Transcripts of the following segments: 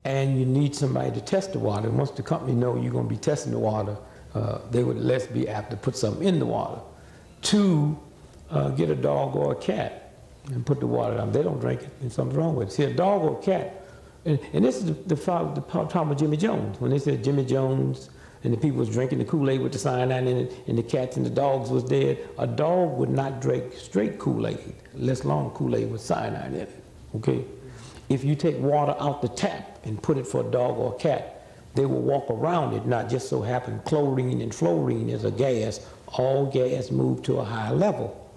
and you need somebody to test the water. And once the company know you're going to be testing the water, they would less be apt to put something in the water. Two, get a dog or a cat and put the water down. They don't drink it, and something's wrong with it. See, a dog or a cat, and this is the problem with Jimmy Jones. When they said Jimmy Jones and the people was drinking the Kool-Aid with the cyanide in it, and the cats and the dogs was dead, a dog would not drink straight Kool-Aid, less long Kool-Aid with cyanide in it, okay? If you take water out the tap and put it for a dog or a cat, they will walk around it, not just so happen chlorine and fluorine is a gas. All gas move to a higher level.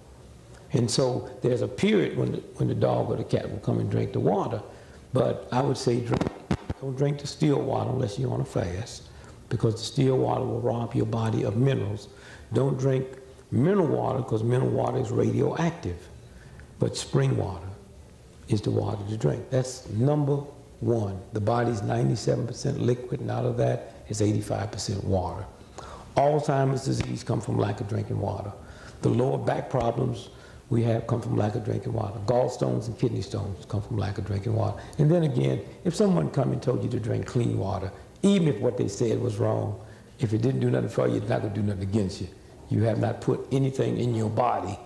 And so there's a period when the dog or the cat will come and drink the water. But I would say don't drink the still water unless you're on a fast, because the still water will rob your body of minerals. Don't drink mineral water, because mineral water is radioactive. But spring water is the water to drink. That's number one. The body's 97% liquid, and out of that is 85% water. Alzheimer's disease comes from lack of drinking water. The lower back problems we have come from lack of drinking water. Gallstones and kidney stones come from lack of drinking water. And then again, if someone come and told you to drink clean water, even if what they said was wrong, if it didn't do nothing for you, it's not going to do nothing against you. You have not put anything in your body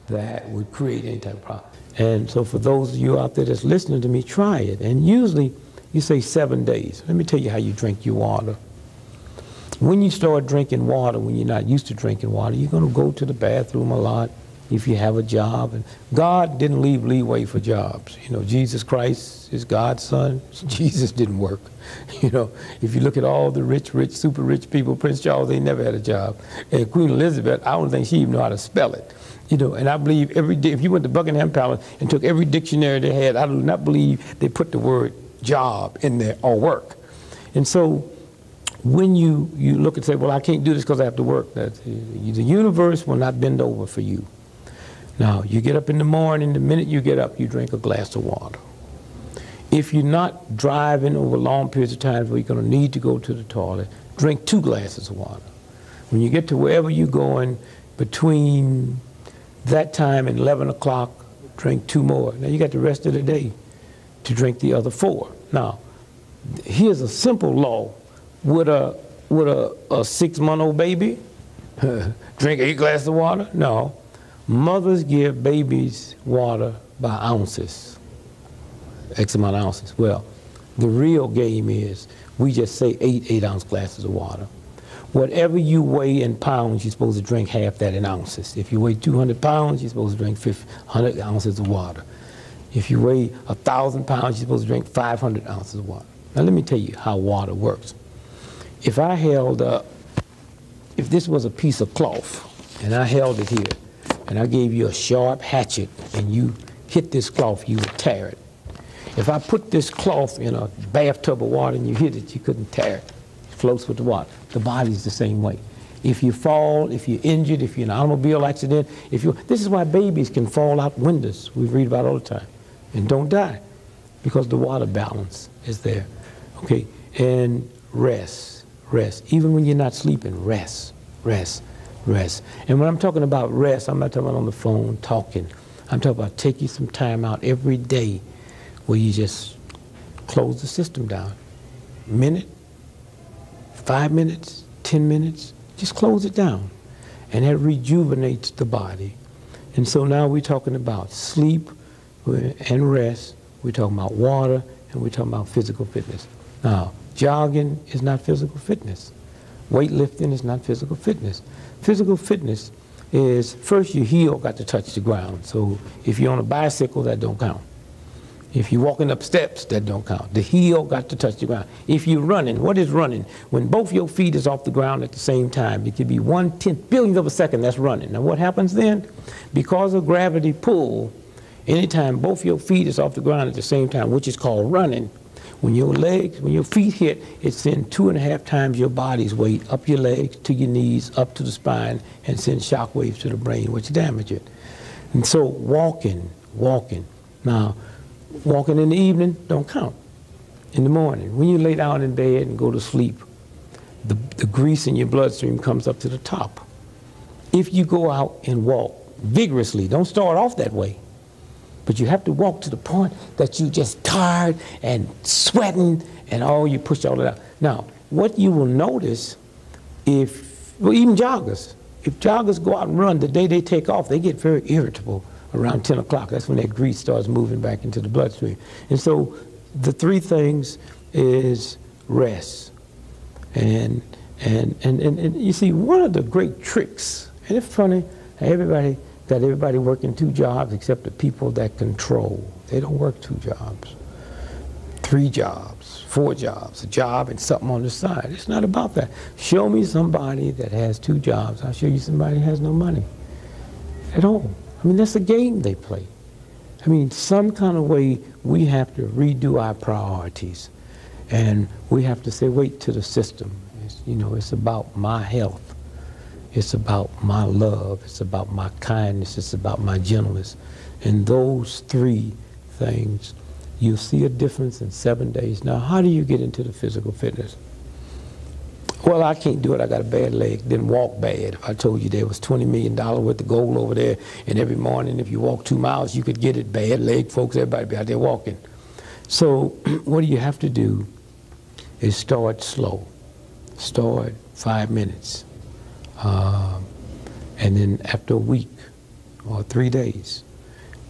that would create any type of problem. And so for those of you out there that's listening to me, try it. And usually you say 7 days. Let me tell you how you drink your water. When you start drinking water, when you're not used to drinking water, you're going to go to the bathroom a lot if you have a job. And God didn't leave leeway for jobs. You know, Jesus Christ is God's son. Jesus didn't work. You know, if you look at all the rich, super rich people, Prince Charles, they never had a job. And Queen Elizabeth, I don't think she even knew how to spell it. You know, and I believe every day, if you went to Buckingham Palace and took every dictionary they had, I do not believe they put the word job in there or work. And so when you look and say, well, I can't do this because I have to work, the universe will not bend over for you. Now, you get up in the morning, the minute you get up, you drink a glass of water. If you're not driving over long periods of time where you're going to need to go to the toilet, drink 2 glasses of water. When you get to wherever you're going, between that time and 11 o'clock, drink 2 more. Now, you got the rest of the day to drink the other 4. Now, here's a simple law. Would a 6-month-old baby drink 8 glasses of water? No. Mothers give babies water by ounces, X amount of ounces. Well, the real game is we just say 8-ounce glasses of water. Whatever you weigh in pounds, you're supposed to drink half that in ounces. If you weigh 200 pounds, you're supposed to drink 100 ounces of water. If you weigh 1,000 pounds, you're supposed to drink 500 ounces of water. Now let me tell you how water works. If I held up, if this was a piece of cloth, and I held it here, and I gave you a sharp hatchet, and you hit this cloth, you would tear it. If I put this cloth in a bathtub of water and you hit it, you couldn't tear it. It floats with the water. The body's the same way. If you fall, if you're injured, if you're in an automobile accident, this is why babies can fall out windows, we read about all the time, and don't die, because the water balance is there. Okay, and rest. Even when you're not sleeping, rest. And when I'm talking about rest, I'm not talking about on the phone talking. I'm talking about taking some time out every day where you just close the system down. Minute, 5 minutes, 10 minutes, just close it down. And that rejuvenates the body. And so now we're talking about sleep and rest. We're talking about water, and we're talking about physical fitness. Now, jogging is not physical fitness. Weightlifting is not physical fitness. Physical fitness is, first your heel got to touch the ground. So if you're on a bicycle, that don't count. If you're walking up steps, that don't count. The heel got to touch the ground. If you're running, what is running? When both your feet is off the ground at the same time, it could be 1/10 billionth of a second, that's running. Now what happens then? Because of gravity pull, anytime both your feet is off the ground at the same time, which is called running, when your feet hit, it sends 2.5 times your body's weight up your legs, to your knees, up to the spine, and sends shock waves to the brain, which damage it. And so walking. Now, walking in the evening don't count. In the morning, when you lay down in bed and go to sleep, the grease in your bloodstream comes up to the top. If you go out and walk vigorously, don't start off that way. But you have to walk to the point that you just tired and sweating and you push all it out. Now, what you will notice well, even joggers, if joggers go out and run, the day they take off, they get very irritable around 10 o'clock. That's when that grease starts moving back into the bloodstream. And so the three things is rest. And you see, one of the great tricks, and it's funny, everybody working 2 jobs except the people that control. They don't work 2 jobs, 3 jobs, 4 jobs, a job and something on the side. It's not about that. Show me somebody that has 2 jobs. I'll show you somebody that has no money at all. I mean, that's a game they play. I mean, some kind of way we have to redo our priorities. And we have to say, wait to the system. It's about my health. It's about my love. It's about my kindness. It's about my gentleness. And those 3 things, you'll see a difference in 7 days. Now, how do you get into the physical fitness? Well, I can't do it. I got a bad leg. Didn't walk bad. If I told you there was $20 million worth of gold over there, and every morning if you walk 2 miles, you could get it. Bad leg, folks, everybody be out there walking. So what do you have to do is start slow. Start 5 minutes. And then after a week or 3 days,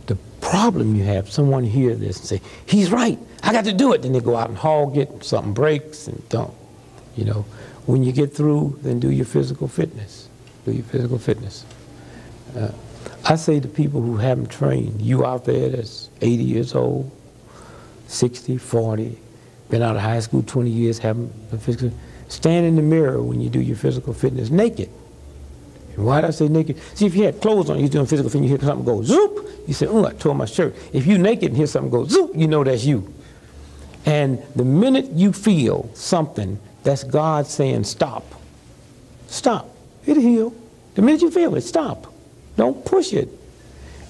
the problem you have, someone hear this and say, he's right, I got to do it. Then they go out and hog it, something breaks and don't. When you get through, then do your physical fitness. Do your physical fitness. I say to people who haven't trained, you out there that's 80 years old, 60, 40, been out of high school 20 years, haven't been physical, stand in the mirror when you do your physical fitness naked. And why do I say naked? See, if you had clothes on, you're doing physical fitness, you hear something go zoop, you say, oh, I tore my shirt. If you naked and hear something go zoop, you know that's you. And the minute you feel something, that's God saying stop. Stop. It'll heal. The minute you feel it, stop. Don't push it.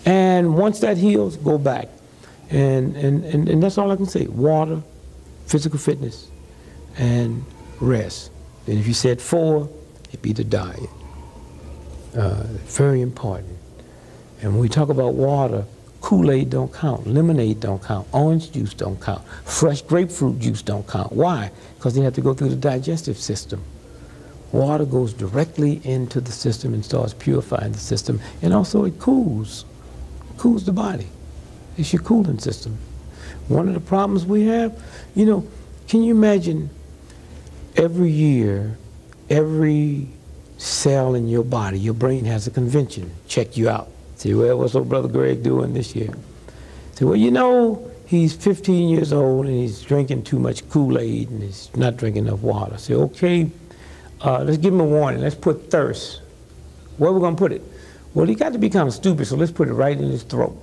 And once that heals, go back. And that's all I can say. Water, physical fitness, and rest. And if you said 4, it'd be the diet. Very important. And when we talk about water, Kool-Aid don't count, lemonade don't count, orange juice don't count, fresh grapefruit juice don't count. Why? Because they have to go through the digestive system. Water goes directly into the system and starts purifying the system, and also it cools the body. It's your cooling system. One of the problems we have, can you imagine every year, every cell in your body, your brain has a convention, check you out. Say, well, what's old Brother Greg doing this year? Say, well, he's 15 years old and he's drinking too much Kool-Aid and he's not drinking enough water. Say, okay, let's give him a warning. Let's put thirst. Where are we going to put it? Well, he got to be kind of stupid, so let's put it right in his throat.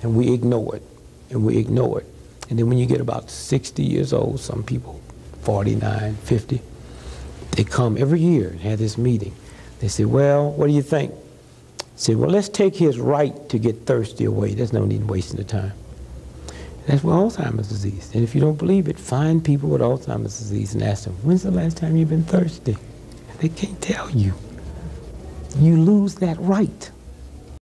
And we ignore it, and we ignore it. And then when you get about 60 years old, some people 49, 50, they come every year and have this meeting. They say, well, what do you think? Say, well, let's take his right to get thirsty away. There's no need in wasting the time. That's what Alzheimer's disease. And if you don't believe it, find people with Alzheimer's disease and ask them, when's the last time you've been thirsty? They can't tell you. You lose that right.